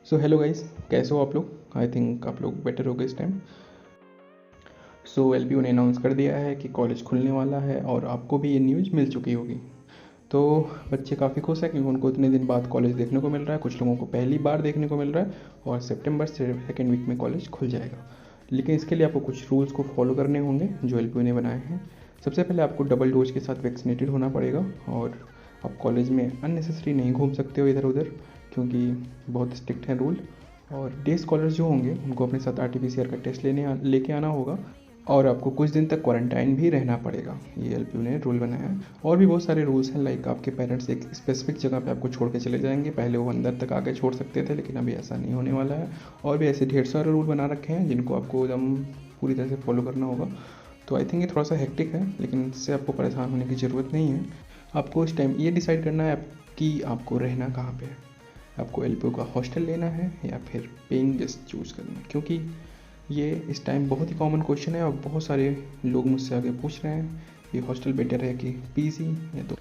So hello guys, कैसे हो आप लोग। आई थिंक आप लोग बेटर हो गए इस टाइम। सो एलपीयू ने अनाउंस कर दिया है कि कॉलेज खुलने वाला है और आपको भी ये न्यूज़ मिल चुकी होगी। तो बच्चे काफ़ी खुश हैं क्योंकि उनको इतने दिन बाद कॉलेज देखने को मिल रहा है, कुछ लोगों को पहली बार देखने को मिल रहा है और सितंबर से सेकेंड वीक में कॉलेज खुल जाएगा। लेकिन इसके लिए आपको कुछ रूल्स को फॉलो करने होंगे जो एलपीयू ने बनाए हैं। सबसे पहले आपको डबल डोज के साथ वैक्सीनेटेड होना पड़ेगा और आप कॉलेज में अननेसेसरी नहीं घूम सकते हो इधर उधर, क्योंकि बहुत स्ट्रिक्ट है रूल। और डे स्कॉलर्स जो होंगे उनको अपने साथ आरटीपीसीआर का टेस्ट लेके आना होगा और आपको कुछ दिन तक क्वारंटाइन भी रहना पड़ेगा। ये एलपीयू ने रूल बनाया है। और भी बहुत सारे रूल्स हैं, लाइक आपके पेरेंट्स एक स्पेसिफिक जगह पे आपको छोड़ के चले जाएंगे। पहले वो अंदर तक आके छोड़ सकते थे, लेकिन अभी ऐसा नहीं होने वाला है। और भी ऐसे ढेर सारे रूल बना रखे हैं जिनको आपको एकदम पूरी तरह से फॉलो करना होगा। तो आई थिंक ये थोड़ा सा हेक्टिक है, लेकिन इससे आपको परेशान होने की ज़रूरत नहीं है। आपको इस टाइम ये डिसाइड करना है कि आपको रहना कहाँ पे है। आपको एलपीयू का हॉस्टल लेना है या फिर पेइंग गेस्ट चूज़ करना है, क्योंकि ये इस टाइम बहुत ही कॉमन क्वेश्चन है और बहुत सारे लोग मुझसे आगे पूछ रहे हैं ये हॉस्टल बेटर है कि पीजी है। तो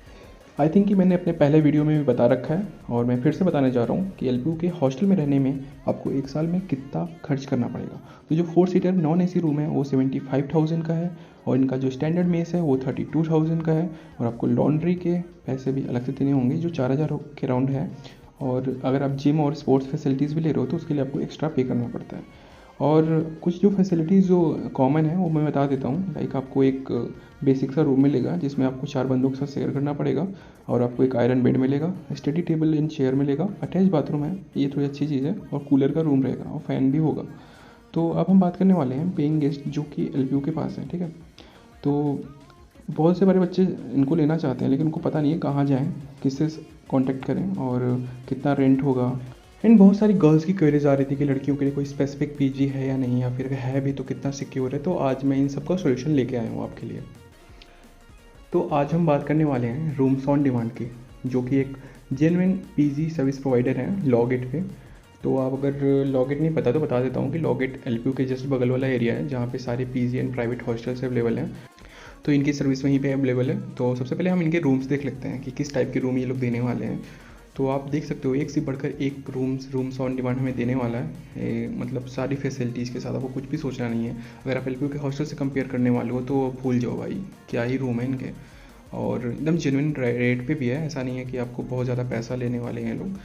आई थिंक कि मैंने अपने पहले वीडियो में भी बता रखा है और मैं फिर से बताने जा रहा हूँ कि एलपीयू के हॉस्टल में रहने में आपको एक साल में कितना खर्च करना पड़ेगा। तो जो 4 सीटर नॉन एसी रूम है वो 75,000 का है और इनका जो स्टैंडर्ड मेस है वो 32,000 का है। और आपको लॉन्ड्री के पैसे भी अलग से देने होंगे जो 4,000 के राउंड है। और अगर आप जिम और स्पोर्ट्स फैसिलिटीज़ भी ले रहे हो तो उसके लिए आपको एक्स्ट्रा पे करना पड़ता है। और कुछ जो फैसिलिटीज़ जो कॉमन है वो मैं बता देता हूँ। लाइक आपको एक बेसिक सा रूम मिलेगा जिसमें आपको 4 बंदों के साथ शेयर करना पड़ेगा और आपको एक आयरन बेड मिलेगा, स्टडी टेबल एंड चेयर मिलेगा, अटैच बाथरूम है, ये थोड़ी अच्छी चीज़ है, और कूलर का रूम रहेगा और फ़ैन भी होगा। तो अब हम बात करने वाले हैं पेइंग गेस्ट जो कि एलपीयू के पास है, ठीक है। तो बहुत से बड़े बच्चे इनको लेना चाहते हैं लेकिन उनको पता नहीं है कहाँ जाएँ, किससे कॉन्टैक्ट करें और कितना रेंट होगा। एंड बहुत सारी गर्ल्स की क्वेरीज आ रही थी कि लड़कियों के लिए कोई स्पेसिफिक पीजी है या नहीं, या फिर है भी तो कितना सिक्योर है। तो आज मैं इन सब का सोल्यूशन लेके आया हूँ आपके लिए। तो आज हम बात करने वाले हैं रूम्स ऑन डिमांड की, जो कि एक जेन्युइन पीजी सर्विस प्रोवाइडर है लॉगेट पे। तो आप अगर लॉगेट नहीं पता तो बता देता हूँ कि लॉगेट एलपीयू के जस्ट बगल वाला एरिया है जहाँ पे सारे PG and private hostels available हैं। तो इनकी सर्विस वहीं पे अवेलेबल है। तो सबसे पहले हम इनके रूम्स देख लेते हैं कि किस टाइप के रूम ये लोग देने वाले हैं। तो आप देख सकते हो एक से बढ़कर एक रूम्स ऑन डिमांड हमें देने वाला है। मतलब सारी फैसिलिटीज़ के साथ, आपको कुछ भी सोचना नहीं है। अगर आप एलपीयू के हॉस्टल से कंपेयर करने वाले हो तो भूल जाओ भाई, क्या ही रूम है इनके। और एकदम जेन्युइन रेट पे भी है, ऐसा नहीं है कि आपको बहुत ज़्यादा पैसा लेने वाले हैं लोग।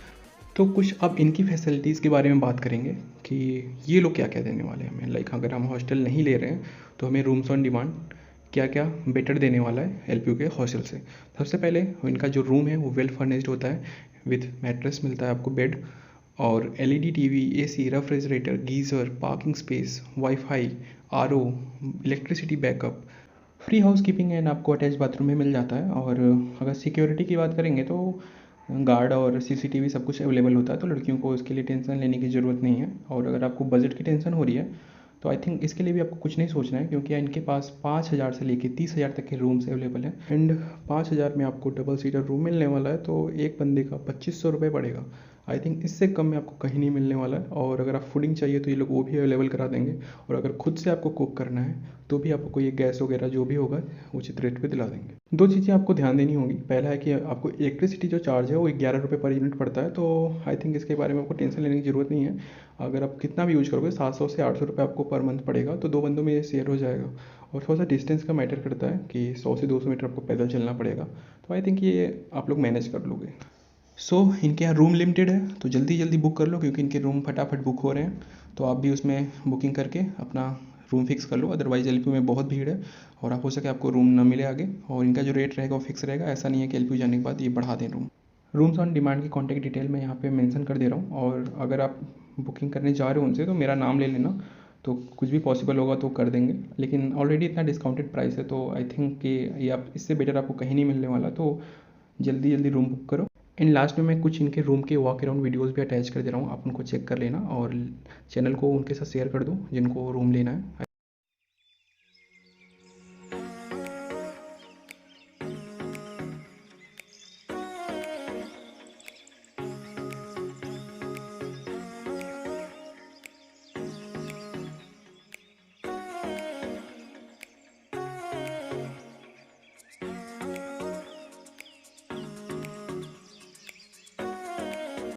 तो कुछ अब इनकी फैसिलिटीज़ के बारे में बात करेंगे कि ये लोग क्या क्या देने वाले हैं हमें। लाइक अगर हम हॉस्टल नहीं ले रहे हैं तो हमें रूम्स ऑन डिमांड क्या क्या बेटर देने वाला है एलपीयू के हॉस्टल से। सबसे पहले इनका जो रूम है वो वेल फर्निश्ड होता है, विथ मैट्रेस मिलता है आपको, बेड और LED TV, AC, refrigerator, geyser, parking space, wifi, RO, electricity backup, free house keeping and आपको अटैच बाथरूम में मिल जाता है। और अगर सिक्योरिटी की बात करेंगे तो गार्ड और सीसीटीवी सब कुछ अवेलेबल होता है, तो लड़कियों को उसके लिए टेंशन लेने की ज़रूरत नहीं है। और अगर आपको बजट की टेंशन हो रही है तो आई थिंक इसके लिए भी आपको कुछ नहीं सोचना है, क्योंकि इनके पास 5,000 से लेके 30,000 तक के रूम्स अवेलेबल हैं। एंड 5,000 में आपको डबल सीटर रूम मिलने वाला है, तो एक बंदे का 2,500 रुपये पड़ेगा। आई थिंक इससे कम में आपको कहीं नहीं मिलने वाला है। और अगर आप फूडिंग चाहिए तो ये लोग वो भी अवेलेबल करा देंगे। और अगर खुद से आपको कुक करना है तो भी आपको ये गैस वगैरह जो भी होगा उचित रेट पे दिला देंगे। 2 चीज़ें आपको ध्यान देनी होंगी। पहला है कि आपको इलेक्ट्रिसिटी जो चार्ज है वो 11 रुपये पर यूनिट पड़ता है। तो आई थिंक इसके बारे में आपको टेंशन लेने की ज़रूरत नहीं है। अगर आप कितना भी यूज़ करोगे 700 से 800 रुपये आपको पर मंथ पड़ेगा, तो 2 बंदों में ये शेयर हो जाएगा। और थोड़ा सा डिस्टेंस का मैटर करता है कि 100 से 200 मीटर आपको पैदल चलना पड़ेगा। तो आई थिंक ये आप लोग मैनेज कर लोगे। इनके यहाँ रूम लिमिटेड है, तो जल्दी जल्दी बुक कर लो क्योंकि इनके रूम फटाफट बुक हो रहे हैं। तो आप भी उसमें बुकिंग करके अपना रूम फिक्स कर लो, अदरवाइज़ एलपीयू में बहुत भीड़ है और आप हो सके आपको रूम ना मिले आगे। और इनका जो रेट रहेगा वो फिक्स रहेगा, ऐसा नहीं है कि एलपीयू जाने के बाद ये बढ़ा दें रूम्स ऑन डिमांड की कॉन्टैक्ट डिटेल मैं यहाँ पे मेंशन कर दे रहा हूँ। और अगर आप बुकिंग करने जा रहे हो उनसे तो मेरा नाम ले लेना, तो कुछ भी पॉसिबल होगा तो कर देंगे। लेकिन ऑलरेडी इतना डिस्काउंटेड प्राइस है तो आई थिंक कि ये आप इससे बेटर आपको कहीं नहीं मिलने वाला। तो जल्दी जल्दी रूम बुक करो। इन लास्ट में मैं कुछ इनके रूम के वॉक अराउंड वीडियोस भी अटैच कर दे रहा हूँ, आप उनको चेक कर लेना और चैनल को उनके साथ शेयर कर दो जिनको रूम लेना है।